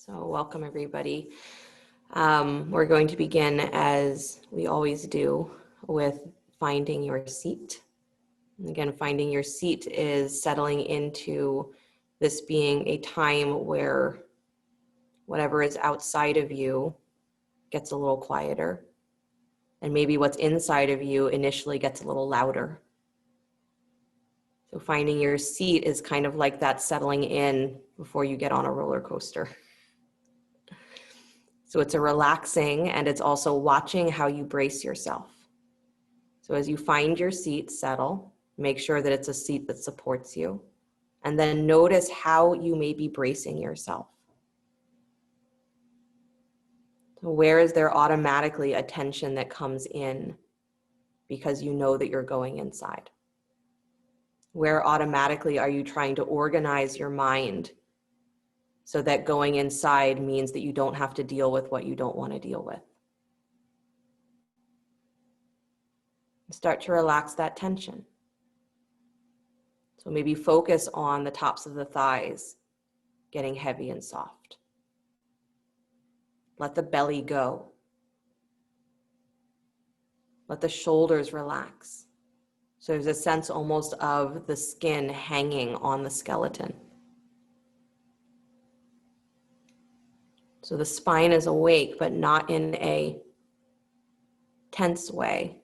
So welcome everybody. We're going to begin as we always do with finding your seat. And again, finding your seat is settling into this being a time where whatever is outside of you gets a little quieter, and maybe what's inside of you initially gets a little louder. So finding your seat is kind of like that settling in before you get on a roller coaster. So it's a relaxing, and it's also watching how you brace yourself. So as you find your seat, settle, make sure that it's a seat that supports you, and then notice how you may be bracing yourself. So where is there automatically a tension that comes in because you know that you're going inside? Where automatically are you trying to organize your mind so that going inside means that you don't have to deal with what you don't want to deal with? Start to relax that tension. So maybe focus on the tops of the thighs getting heavy and soft. Let the belly go. Let the shoulders relax. So there's a sense almost of the skin hanging on the skeleton. So the spine is awake, but not in a tense way.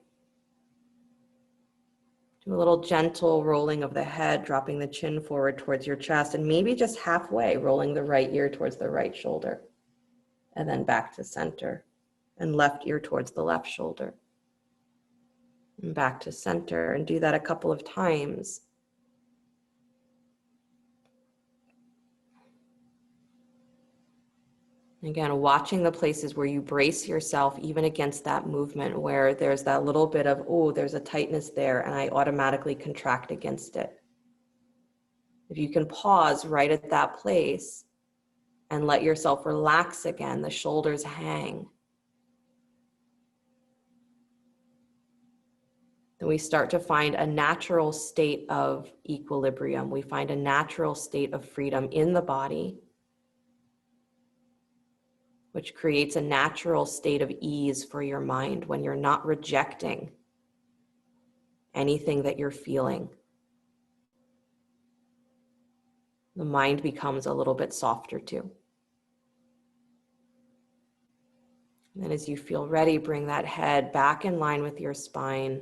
Do a little gentle rolling of the head, dropping the chin forward towards your chest, and maybe just halfway, rolling the right ear towards the right shoulder, and then back to center, and left ear towards the left shoulder, and back to center, and do that a couple of times. Again, watching the places where you brace yourself even against that movement, where there's that little bit of, oh, there's a tightness there, and I automatically contract against it. If you can pause right at that place and let yourself relax again, the shoulders hang, then we start to find a natural state of equilibrium. We find a natural state of freedom in the body, which creates a natural state of ease for your mind when you're not rejecting anything that you're feeling. The mind becomes a little bit softer too. And then as you feel ready, bring that head back in line with your spine.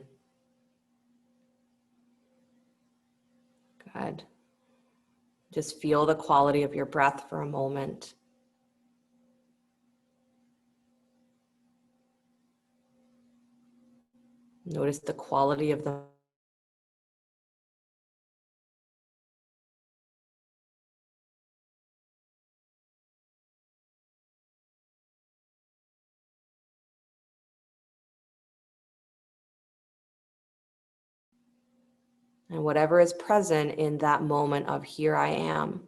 Good. Just feel the quality of your breath for a moment. Notice the quality of the and whatever is present in that moment of here I am.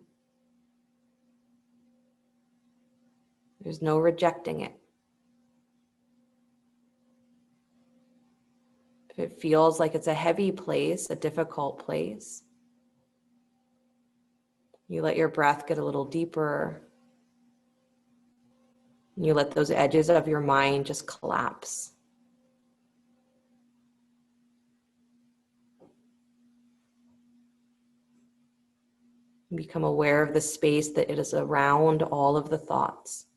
There's no rejecting it. If it feels like it's a heavy place, a difficult place, you let your breath get a little deeper. You let those edges of your mind just collapse. Become aware of the space that it is around all of the thoughts.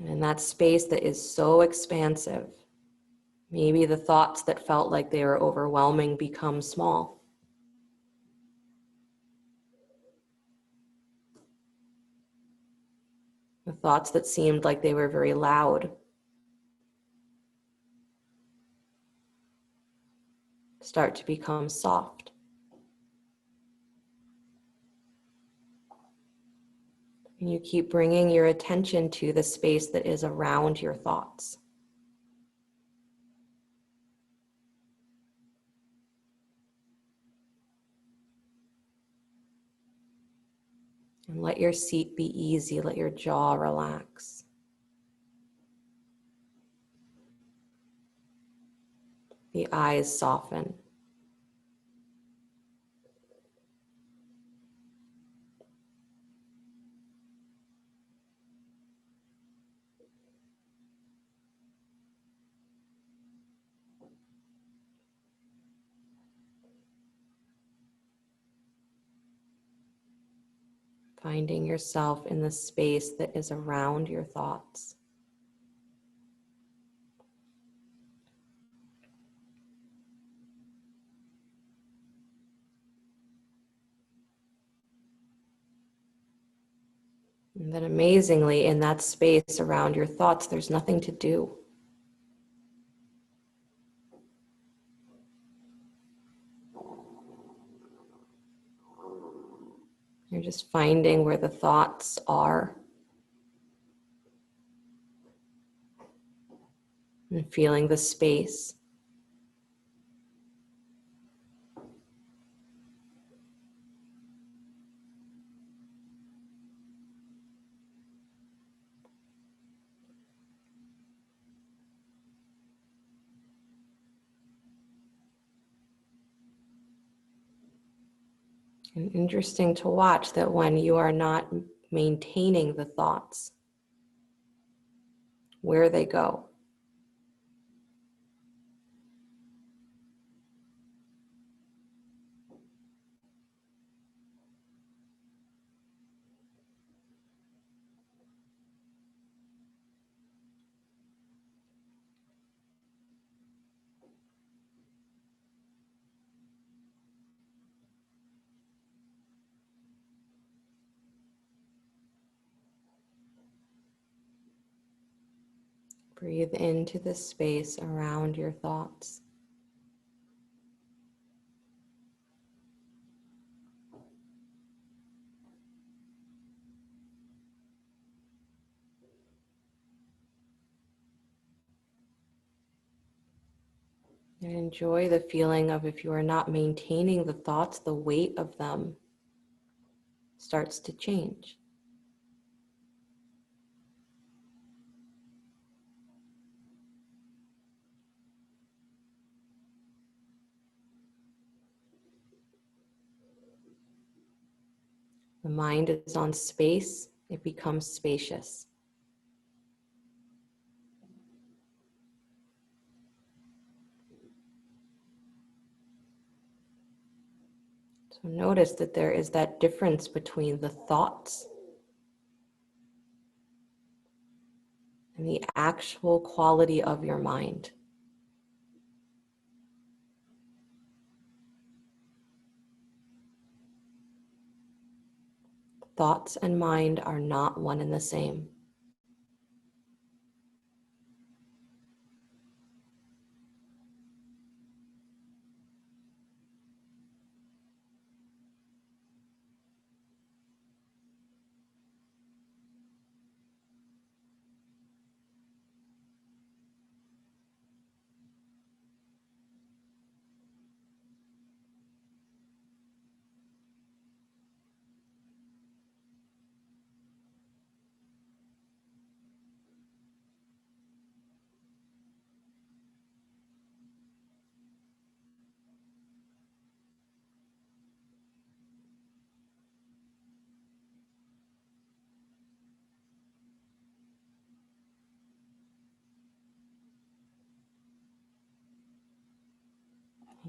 And in that space that is so expansive, maybe the thoughts that felt like they were overwhelming become small. The thoughts that seemed like they were very loud start to become soft. And you keep bringing your attention to the space that is around your thoughts. And let your seat be easy, let your jaw relax. The eyes soften. Finding yourself in the space that is around your thoughts. And then amazingly, in that space around your thoughts, there's nothing to do. You're just finding where the thoughts are and feeling the space. And interesting to watch that when you are not maintaining the thoughts, where they go. Breathe into the space around your thoughts. And enjoy the feeling of, if you are not maintaining the thoughts, the weight of them starts to change. The mind is on space, it becomes spacious. So notice that there is that difference between the thoughts and the actual quality of your mind. Thoughts and mind are not one and the same.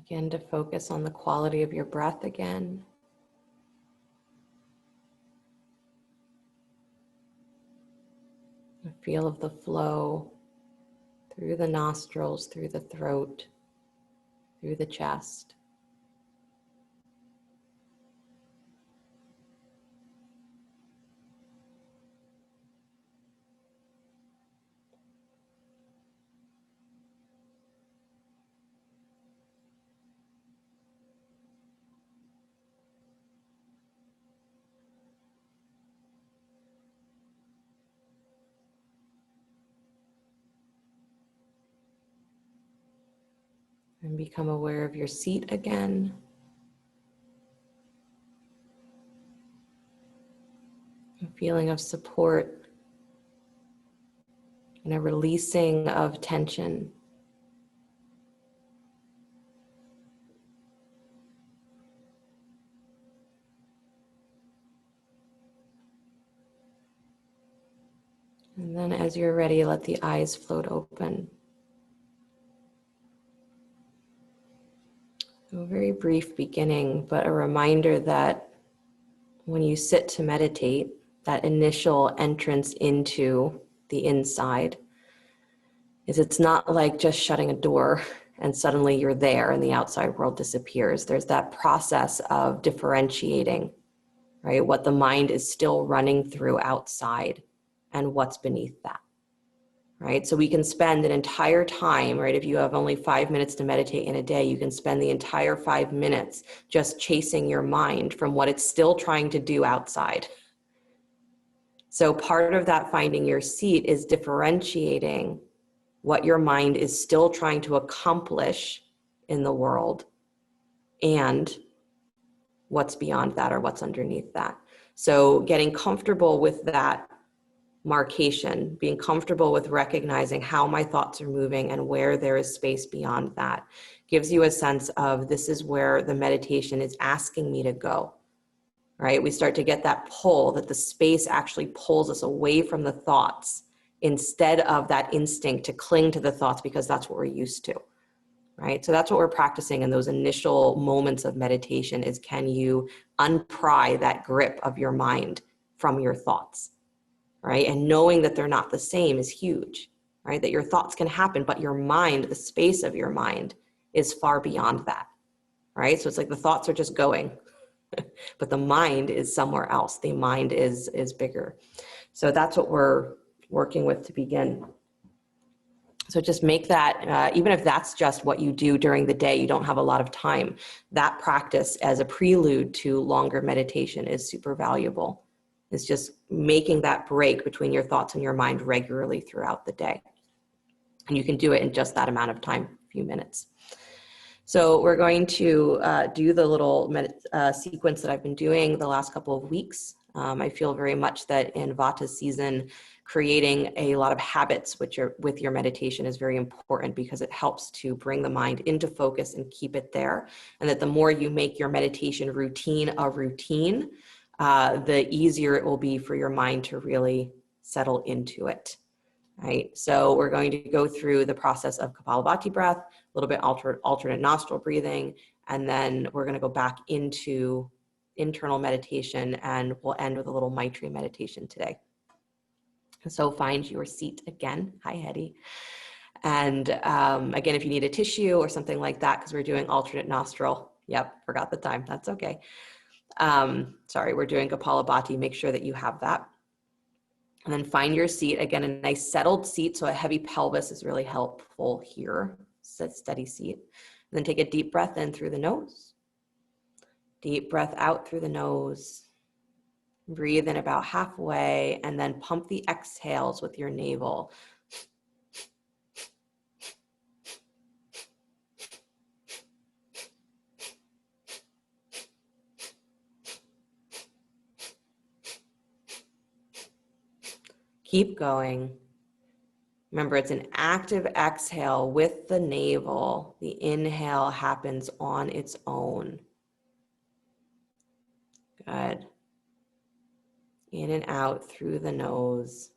Begin to focus on the quality of your breath again. The feel of the flow through the nostrils, through the throat, through the chest. And become aware of your seat again. A feeling of support and a releasing of tension. And then as you're ready, let the eyes float open. A very brief beginning, but a reminder that when you sit to meditate, that initial entrance into the inside is it's not like just shutting a door and suddenly you're there and the outside world disappears. There's that process of differentiating, right? What the mind is still running through outside and what's beneath that, right? So we can spend an entire time, right? If you have only 5 minutes to meditate in a day, you can spend the entire 5 minutes just chasing your mind from what it's still trying to do outside. So part of that finding your seat is differentiating what your mind is still trying to accomplish in the world and what's beyond that or what's underneath that. So getting comfortable with that marcation, being comfortable with recognizing how my thoughts are moving and where there is space beyond that gives you a sense of this is where the meditation is asking me to go, right? We start to get that pull that the space actually pulls us away from the thoughts instead of that instinct to cling to the thoughts because that's what we're used to, right? So that's what we're practicing in those initial moments of meditation is can you unpry that grip of your mind from your thoughts, right? And knowing that they're not the same is huge, right? That your thoughts can happen, but your mind, the space of your mind is far beyond that, right? So it's like the thoughts are just going, but the mind is somewhere else. The mind is bigger. So that's what we're working with to begin. So just make that, even if that's just what you do during the day, you don't have a lot of time, that practice as a prelude to longer meditation is super valuable. It's just making that break between your thoughts and your mind regularly throughout the day. And you can do it in just that amount of time, a few minutes. So we're going to do the little sequence that I've been doing the last couple of weeks. I feel very much that in Vata season, creating a lot of habits with your meditation is very important because it helps to bring the mind into focus and keep it there. And that the more you make your meditation routine a routine, the easier it will be for your mind to really settle into it. Right. So we're going to go through the process of Kapalabati breath, a little bit alternate nostril breathing, and then we're going to go back into internal meditation and we'll end with a little Maitri meditation today. So find your seat again. Hi, Hetty. And again, if you need a tissue or something like that, because we're doing alternate nostril. Yep, forgot the time. That's okay. Sorry, we're doing Kapalabati. Make sure that you have that. And then find your seat. Again, a nice settled seat. So a heavy pelvis is really helpful here. Steady seat. And then take a deep breath in through the nose. Deep breath out through the nose. Breathe in about halfway and then pump the exhales with your navel. Keep going. Remember, it's an active exhale with the navel. The inhale happens on its own. Good. In and out through the nose.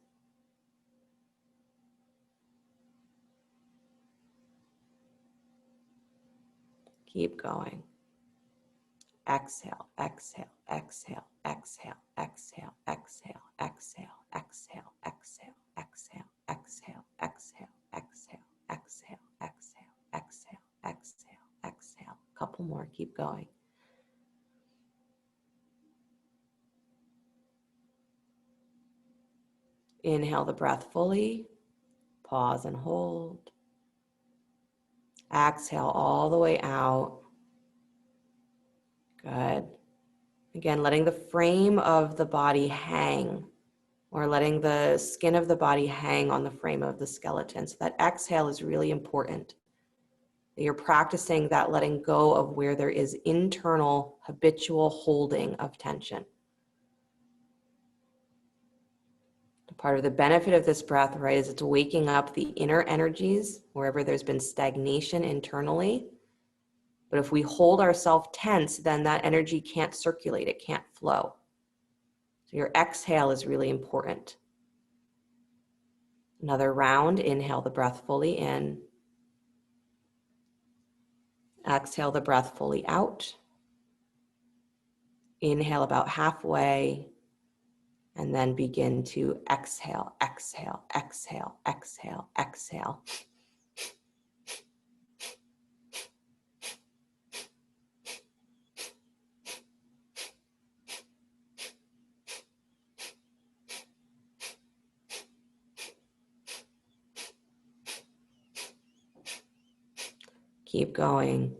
Keep going. Exhale, exhale, exhale, exhale, exhale, exhale, exhale, exhale, exhale, exhale, exhale, exhale, exhale, exhale, exhale, exhale, exhale, exhale. Couple more, keep going. Inhale the breath fully. Pause and hold. Exhale all the way out. Good. Again, letting the frame of the body hang, or letting the skin of the body hang on the frame of the skeleton. So that exhale is really important. You're practicing that letting go of where there is internal habitual holding of tension. Part of the benefit of this breath, right, is it's waking up the inner energies wherever there's been stagnation internally. But if we hold ourselves tense, then that energy can't circulate, it can't flow. So your exhale is really important. Another round, inhale the breath fully in. Exhale the breath fully out. Inhale about halfway, and then begin to exhale, exhale, exhale, exhale, exhale. Keep going.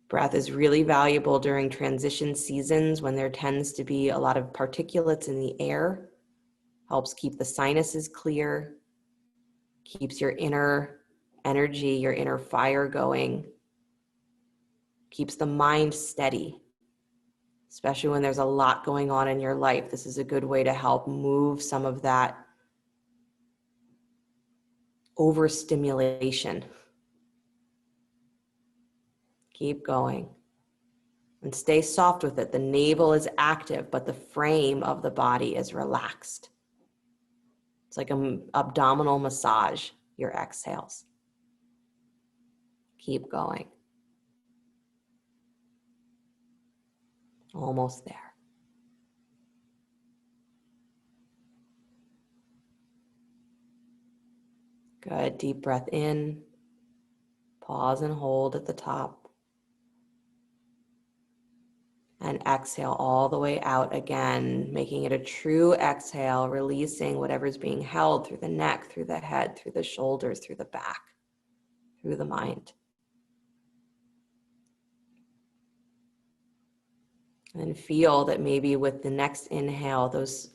Breath is really valuable during transition seasons when there tends to be a lot of particulates in the air. Helps keep the sinuses clear, keeps your inner energy, your inner fire going, keeps the mind steady, especially when there's a lot going on in your life. This is a good way to help move some of that overstimulation. Keep going. And stay soft with it. The navel is active, but the frame of the body is relaxed. It's like an abdominal massage, your exhales. Keep going. Almost there. Good. Deep breath in. Pause and hold at the top. And exhale all the way out again, making it a true exhale, releasing whatever's being held through the neck, through the head, through the shoulders, through the back, through the mind. And feel that maybe with the next inhale,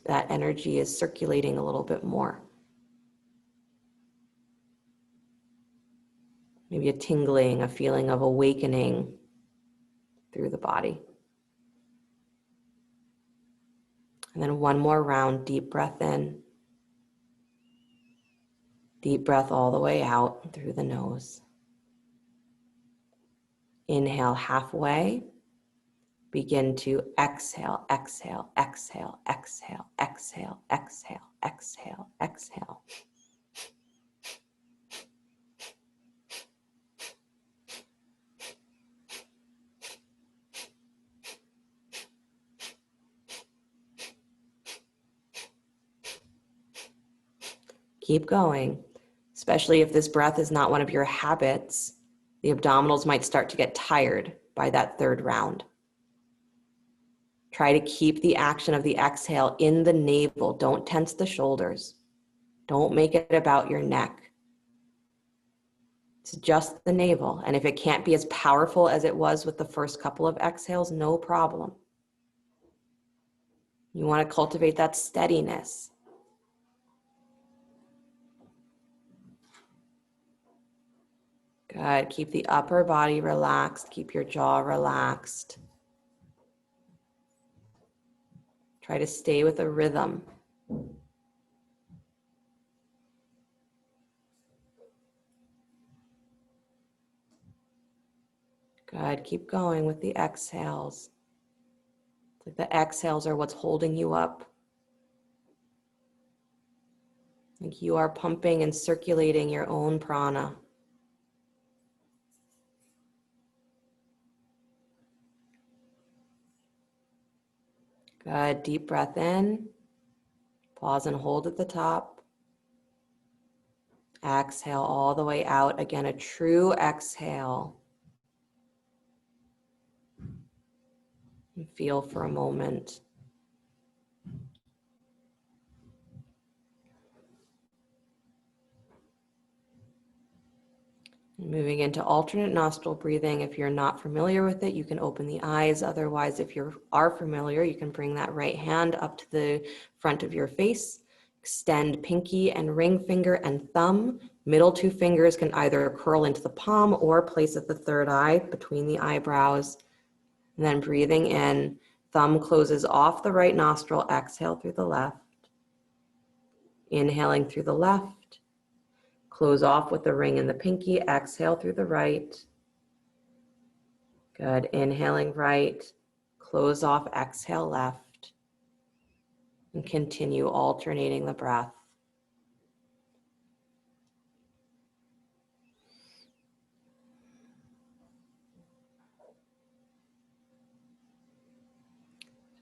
that energy is circulating a little bit more. Maybe a tingling, a feeling of awakening through the body. And then one more round, deep breath in. Deep breath all the way out through the nose. Inhale halfway. Begin to exhale, exhale, exhale, exhale, exhale, exhale, exhale, exhale. Keep going, especially if this breath is not one of your habits. The abdominals might start to get tired by that third round. Try to keep the action of the exhale in the navel. Don't tense the shoulders. Don't make it about your neck. It's just the navel. And if it can't be as powerful as it was with the first couple of exhales, no problem. You want to cultivate that steadiness. Good. Keep the upper body relaxed. Keep your jaw relaxed. Try to stay with a rhythm. Good. Keep going with the exhales. It's like the exhales are what's holding you up. Like you are pumping and circulating your own prana. Good. Deep breath in. Pause and hold at the top. Exhale all the way out. Again, a true exhale. And feel for a moment. Moving into alternate nostril breathing. If you're not familiar with it, you can open the eyes. Otherwise, if you are familiar, you can bring that right hand up to the front of your face. Extend pinky and ring finger and thumb. Middle two fingers can either curl into the palm or place at the third eye between the eyebrows. And then breathing in, thumb closes off the right nostril. Exhale through the left. Inhaling through the left. Close off with the ring and the pinky. Exhale through the right. Good. Inhaling right. Close off. Exhale left. And continue alternating the breath.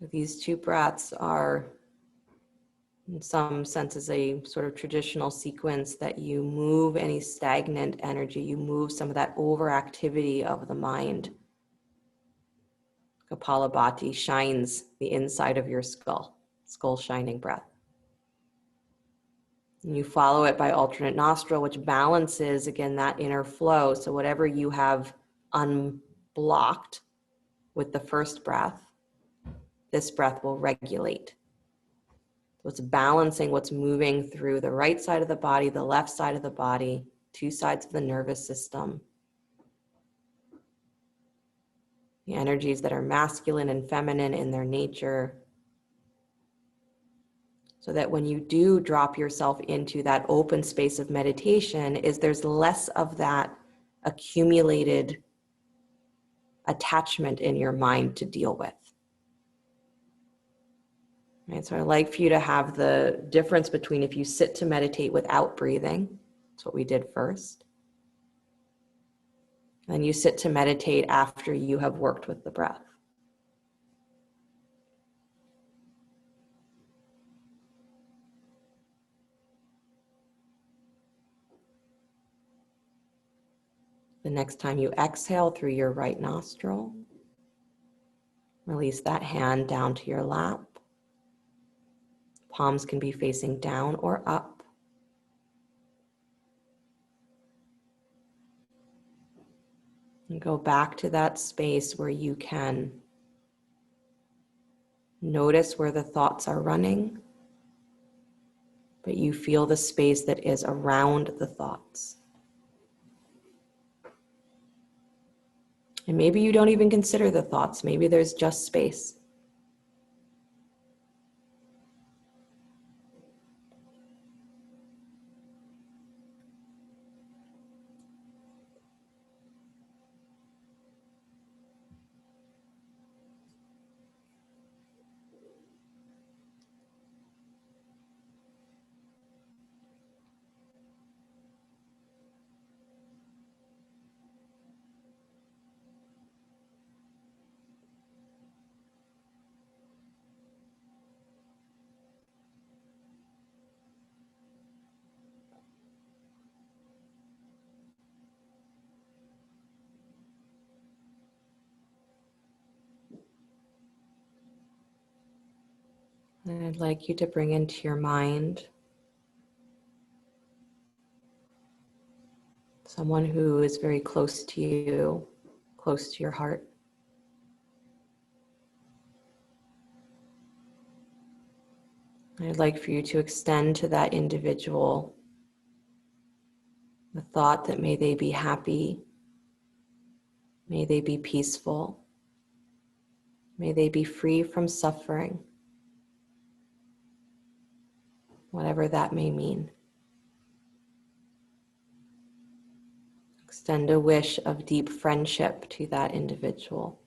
So these two breaths are, in some senses, a sort of traditional sequence that you move any stagnant energy, you move some of that overactivity of the mind. Kapalabati shines the inside of your skull, skull shining breath. And you follow it by alternate nostril, which balances, again, that inner flow. So whatever you have unblocked with the first breath, this breath will regulate. So it's balancing what's moving through the right side of the body, the left side of the body, two sides of the nervous system. The energies that are masculine and feminine in their nature. So that when you do drop yourself into that open space of meditation, there's less of that accumulated attachment in your mind to deal with. Right, so I'd like for you to have the difference between if you sit to meditate without breathing, that's what we did first, and you sit to meditate after you have worked with the breath. The next time you exhale through your right nostril, release that hand down to your lap. Palms can be facing down or up. And go back to that space where you can notice where the thoughts are running, but you feel the space that is around the thoughts. And maybe you don't even consider the thoughts. Maybe there's just space. And I'd like you to bring into your mind someone who is very close to you, close to your heart. I'd like for you to extend to that individual the thought that may they be happy, may they be peaceful, may they be free from suffering, whatever that may mean. Extend a wish of deep friendship to that individual.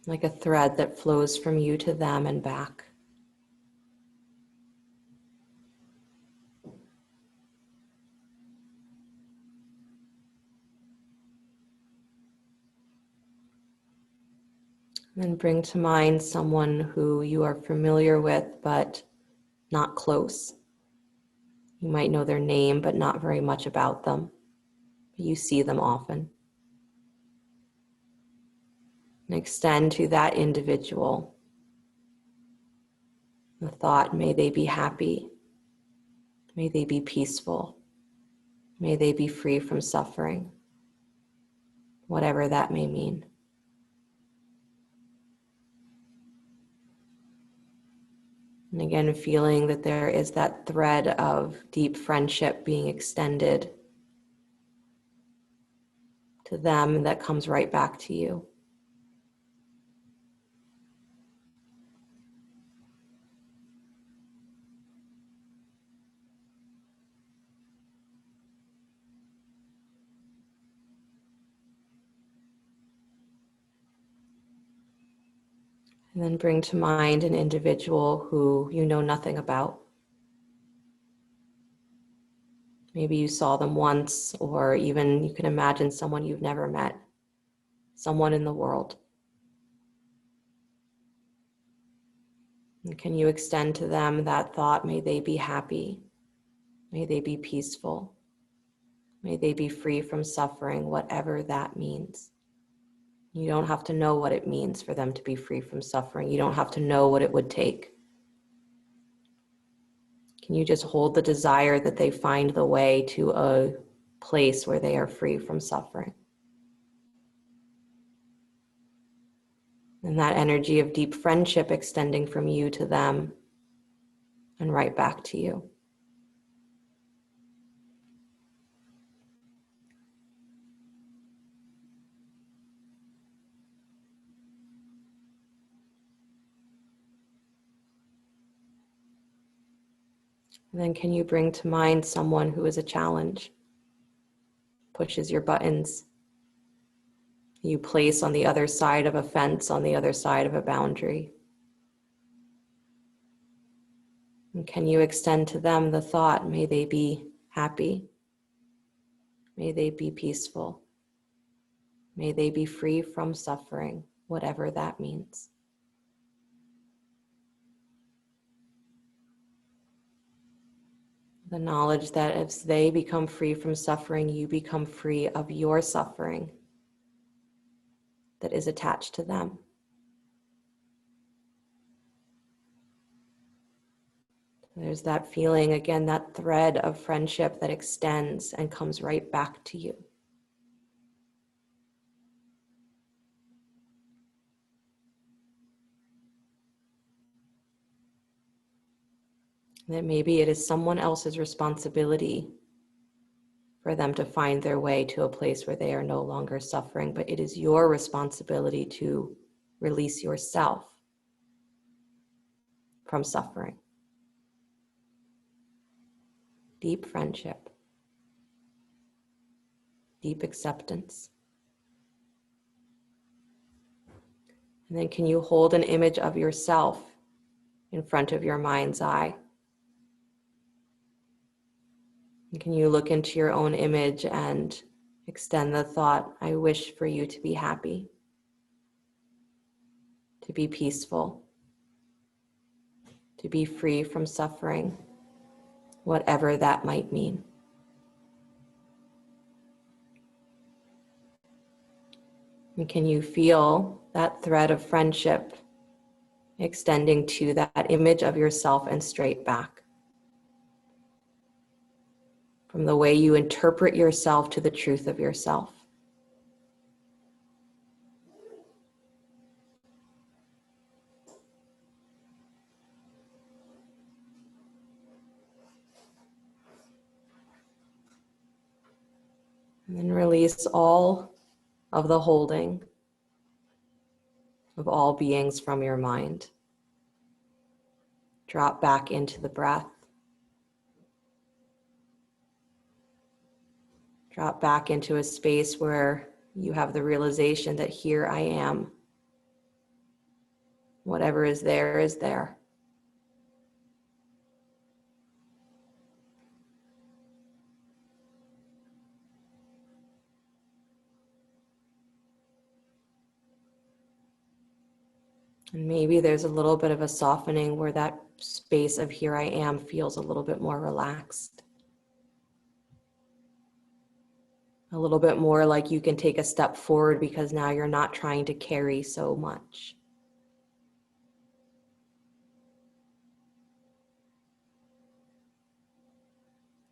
Like a thread that flows from you to them and back. And then bring to mind someone who you are familiar with but not close. You might know their name but not very much about them. You see them often. And extend to that individual the thought, may they be happy, may they be peaceful, may they be free from suffering, whatever that may mean. And again, feeling that there is that thread of deep friendship being extended to them that comes right back to you. And then bring to mind an individual who you know nothing about. Maybe you saw them once, or even you can imagine someone you've never met, someone in the world. And can you extend to them that thought, may they be happy, may they be peaceful, may they be free from suffering, whatever that means. You don't have to know what it means for them to be free from suffering. You don't have to know what it would take. Can you just hold the desire that they find the way to a place where they are free from suffering? And that energy of deep friendship extending from you to them and right back to you. And then can you bring to mind someone who is a challenge, pushes your buttons, you place on the other side of a fence, on the other side of a boundary? And can you extend to them the thought, may they be happy, may they be peaceful, may they be free from suffering, whatever that means. The knowledge that as they become free from suffering, you become free of your suffering that is attached to them. There's that feeling, again, that thread of friendship that extends and comes right back to you. That maybe it is someone else's responsibility for them to find their way to a place where they are no longer suffering, but it is your responsibility to release yourself from suffering. Deep friendship, deep acceptance. And then can you hold an image of yourself in front of your mind's eye? And can you look into your own image and extend the thought, I wish for you to be happy, to be peaceful, to be free from suffering, whatever that might mean. And can you feel that thread of friendship extending to that image of yourself and straight back? From the way you interpret yourself to the truth of yourself. And then release all of the holding of all beings from your mind. Drop back into the breath. Drop back into a space where you have the realization that here I am. Whatever is there is there. And maybe there's a little bit of a softening where that space of here I am feels a little bit more relaxed. A little bit more like you can take a step forward because now you're not trying to carry so much.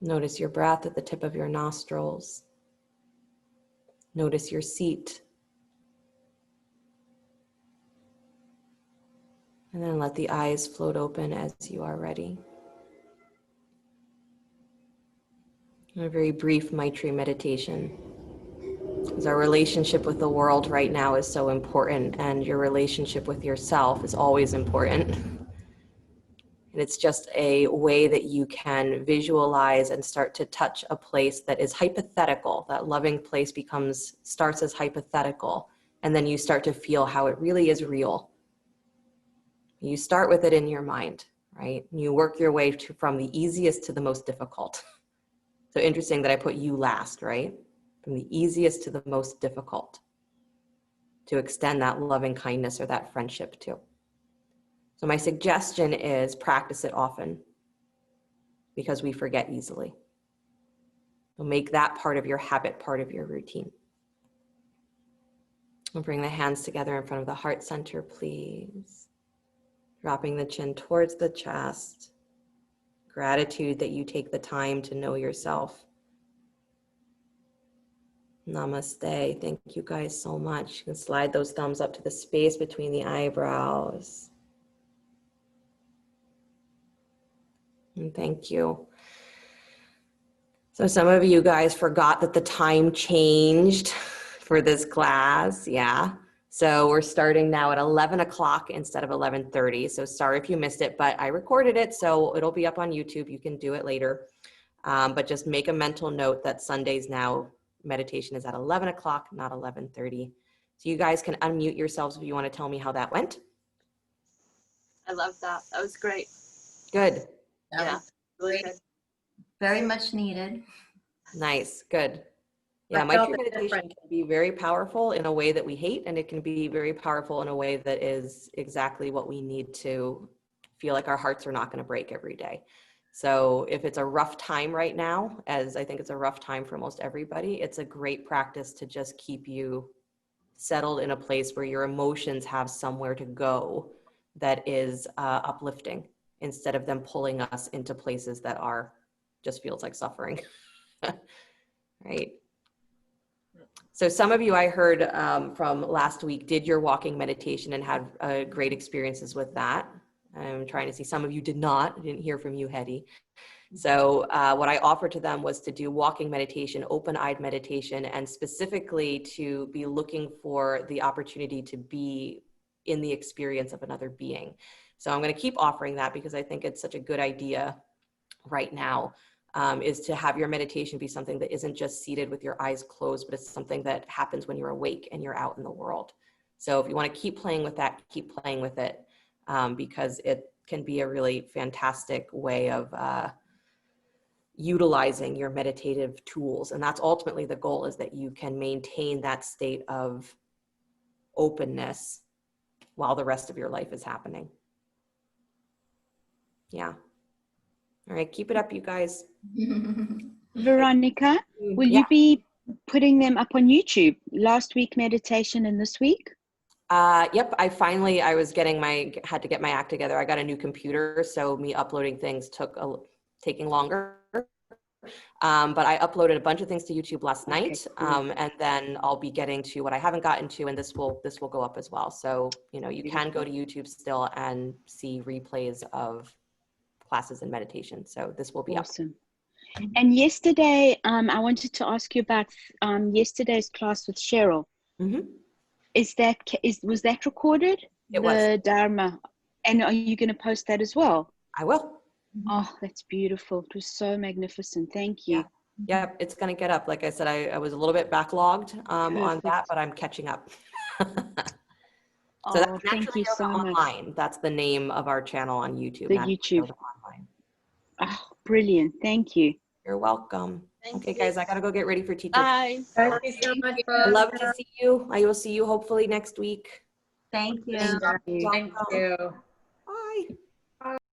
Notice your breath at the tip of your nostrils. Notice your seat. And then let the eyes float open as you are ready. A very brief Maitri meditation. Because our relationship with the world right now is so important, and your relationship with yourself is always important. And it's just a way that you can visualize and start to touch a place that is hypothetical. That loving place starts as hypothetical, and then you start to feel how it really is real. You start with it in your mind, right? You work your way from the easiest to the most difficult. So interesting that I put you last, right? From the easiest to the most difficult, to extend that loving kindness or that friendship to. So my suggestion is practice it often, because we forget easily. So make that part of your habit, part of your routine. And bring the hands together in front of the heart center, please. Dropping the chin towards the chest. Gratitude that you take the time to know yourself. Namaste. Thank you guys so much. You can slide those thumbs up to the space between the eyebrows. And thank you. So some of you guys forgot that the time changed for this class. Yeah. So we're starting now at 11 o'clock instead of 11:30. So sorry if you missed it, but I recorded it, so it'll be up on YouTube. You can do it later. But just make a mental note that Sundays now, meditation is at 11 o'clock, not 11:30. So you guys can unmute yourselves if you want to tell me how that went. I love that. That was great. Good. Yeah, really good. Very much needed. Nice. Good. Yeah, Maitri meditation can be very powerful in a way that we hate, and it can be very powerful in a way that is exactly what we need to feel like our hearts are not going to break every day. So if it's a rough time right now, as I think it's a rough time for most everybody, it's a great practice to just keep you settled in a place where your emotions have somewhere to go that is uplifting, instead of them pulling us into places that are just feels like suffering. Right? So some of you I heard from last week did your walking meditation and had great experiences with that. I'm trying to see, some of you did not. I didn't hear from you, Hetty. So what I offered to them was to do walking meditation, open-eyed meditation, and specifically to be looking for the opportunity to be in the experience of another being. So I'm going to keep offering that because I think it's such a good idea right now. Is to have your meditation be something that isn't just seated with your eyes closed, but it's something that happens when you're awake and you're out in the world. So if you want to keep playing with that, keep playing with it, because it can be a really fantastic way of utilizing your meditative tools. And that's ultimately the goal, is that you can maintain that state of openness while the rest of your life is happening. Yeah. All right, keep it up, you guys. Veronica, will you be putting them up on YouTube? Last week meditation and this week? Yep, I had to get my act together. I got a new computer, so me uploading things taking longer. But I uploaded a bunch of things to YouTube last night, cool. And then I'll be getting to what I haven't gotten to, and this will go up as well. So, you can go to YouTube still and see replays of classes and meditation. So this will be awesome. Up. And yesterday, I wanted to ask you about yesterday's class with Cheryl. Mm-hmm. Was that recorded? It was. The Dharma. And are you going to post that as well? I will. Oh, that's beautiful. It was so magnificent. Thank you. Yeah, it's going to get up. Like I said, I was a little bit backlogged on that, but I'm catching up. So that's thank you so Online. much. That's the name of our channel on YouTube. The YouTube. Online. Oh, brilliant. Thank you. You're welcome. Okay, guys, I got to go get ready for teacher. Bye. Thank you so much. I love to see you. I will see you hopefully next week. Thank you. Thank you. Bye.